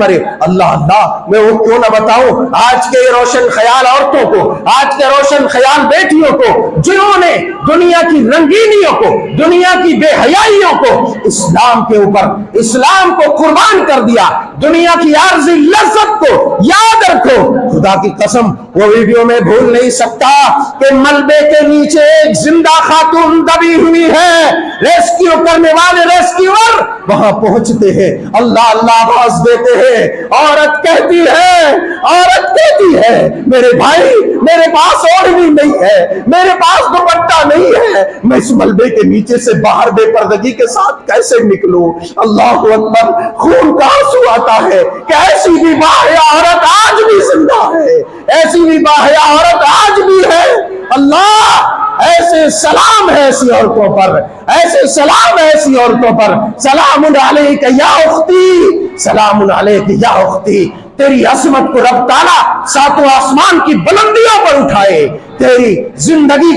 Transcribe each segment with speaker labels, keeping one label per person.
Speaker 1: اللہ اللہ میں وہ کیوں نہ بتاؤں آج کے روشن خیال عورتوں کو، آج کے روشن خیال بیٹیوں کو، جنہوں نے دنیا کی رنگینیوں کو، دنیا کی بے حیائیوں کو اسلام کے اوپر، اسلام کو قربان کر دیا، دنیا کی عارضی لذت کو یاد رکھو۔ خدا کی قسم وہ ویڈیو میں بھول نہیں سکتا کہ ملبے کے نیچے ایک زندہ خاتون دبی ہوئی ہے، ریسکیو کرنے والے ریسکیور وہاں پہنچتے ہیں، اللہ اللہ آواز دیتے ہیں، عورت کہتی ہے میرے بھائی میرے پاس اوڑھنی نہیں ہے، میرے پاس دوپٹہ نہیں ہے، میں اس ملبے کے نیچے سے باہر بے پردگی کے ساتھ کیسے نکلوں؟ اللہ اکبر، خون کا آنسو آتا ہے کہ ایسی بھی باحیا عورت آج بھی زندہ ہے، ایسی بھی باحیا عورت آج بھی ہے۔ اللہ ایسے سلام ہے ایسی عورتوں پر، ایسے سلام ہے ایسی عورتوں پر۔ سلام علیک یا اختی، سلام علیک یا اختی۔ تیری عظمت کو رب تعالیٰ ساتوں آسمان کی بلندیوں پر اٹھائے، تیری زندگی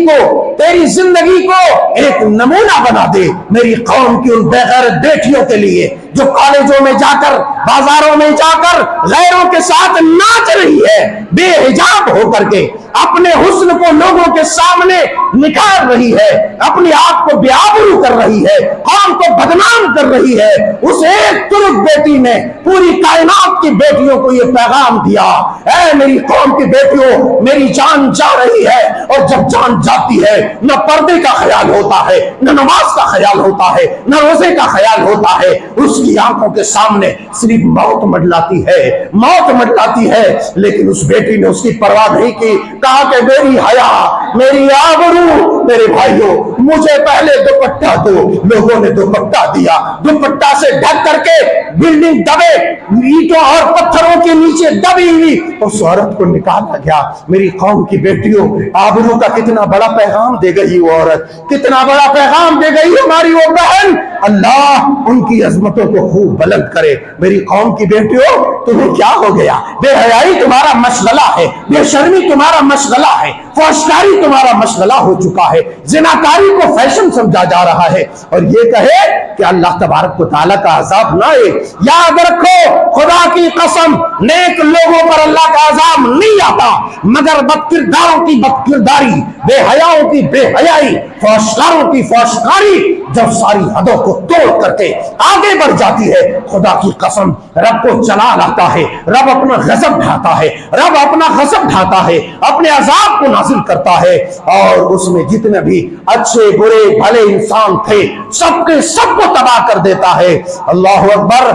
Speaker 1: کو ایک نمونہ بنا دے میری قوم کی ان بے غیرت بیٹیوں کے لیے جو کالجوں میں جا کر، بازاروں میں جا کر غیروں کے ساتھ ناچ رہی ہے، بے حجاب ہو کر کے اپنے حسن کو لوگوں کے سامنے نکھار رہی ہے، اپنی آپ کو بے آبرو کر رہی ہے، قوم کو بدنام کر رہی ہے۔ اس ایک ترک بیٹی نے پوری کائنات کی بیٹیوں کو یہ پیغام دیا، اے میری قوم کی بیٹیوں، میری جان جا رہی ہے، اور جب جان جاتی ہے نہ پردے کا خیال ہوتا ہے، نہ نماز کا خیال ہوتا ہے، نہ روزے کا خیال ہوتا ہے، اس کی آنکھوں کے سامنے صرف موت منڈلاتی ہے، موت منڈلاتی ہے۔ لیکن اس بیٹی نے اس کی پرواہ نہیں کی، کہا کہ میری حیا، میری آبرو، میرے بھائیوں مجھے پہلے دوپٹہ دو۔ لوگوں نے دوپٹہ دیا، دوپٹہ سے ڈھک کر کے بلڈنگ دبے، اینٹوں اور پتھروں کے نیچے دبی ہوئی اس عورت کو نکالا گیا۔ میری قوم کی بیٹیوں، آبرو کا کتنا بڑا پیغام دے گئی وہ عورت، کتنا بڑا پیغام دے گئی ہماری وہ بہن۔ اللہ ان کی عظمتوں کو خوب بلند کرے۔ میری قوم کی بیٹیوں، تمہیں کیا ہو گیا؟ بے حیائی تمہارا مشغلہ ہے، بے شرمی تمہارا مشغلہ ہے، فحشکاری تمہارا مشغلہ ہو چکا ہے، زناکاری کو فیشن سمجھا جا رہا ہے، اور یہ کہے کہ اللہ تبارک و تعالیٰ کا عذاب نہ آئے۔ یاد رکھو خدا کی قسم، نیک لوگوں پر اللہ کا عذاب نہیں آتا، مگر بد کرداروں کی بد کرداری، بے حیاؤں کی بے حیائی، فحشکاروں کی فحشکاری جب ساری حدوں کو توڑ کر کے آگے بڑھ جاتی ہے، خدا کی قسم رب کو چلا لاتا ہے، رب اپنا غضب ڈھاتا ہے، رب اپنا غضب ڈھاتا ہے، اپنے عذاب کو نازل کرتا ہے، اور اس میں جتنے بھی اچھے برے بھلے انسان تھے سب کے سب کو تباہ کر دیتا ہے۔ اللہ اکبر۔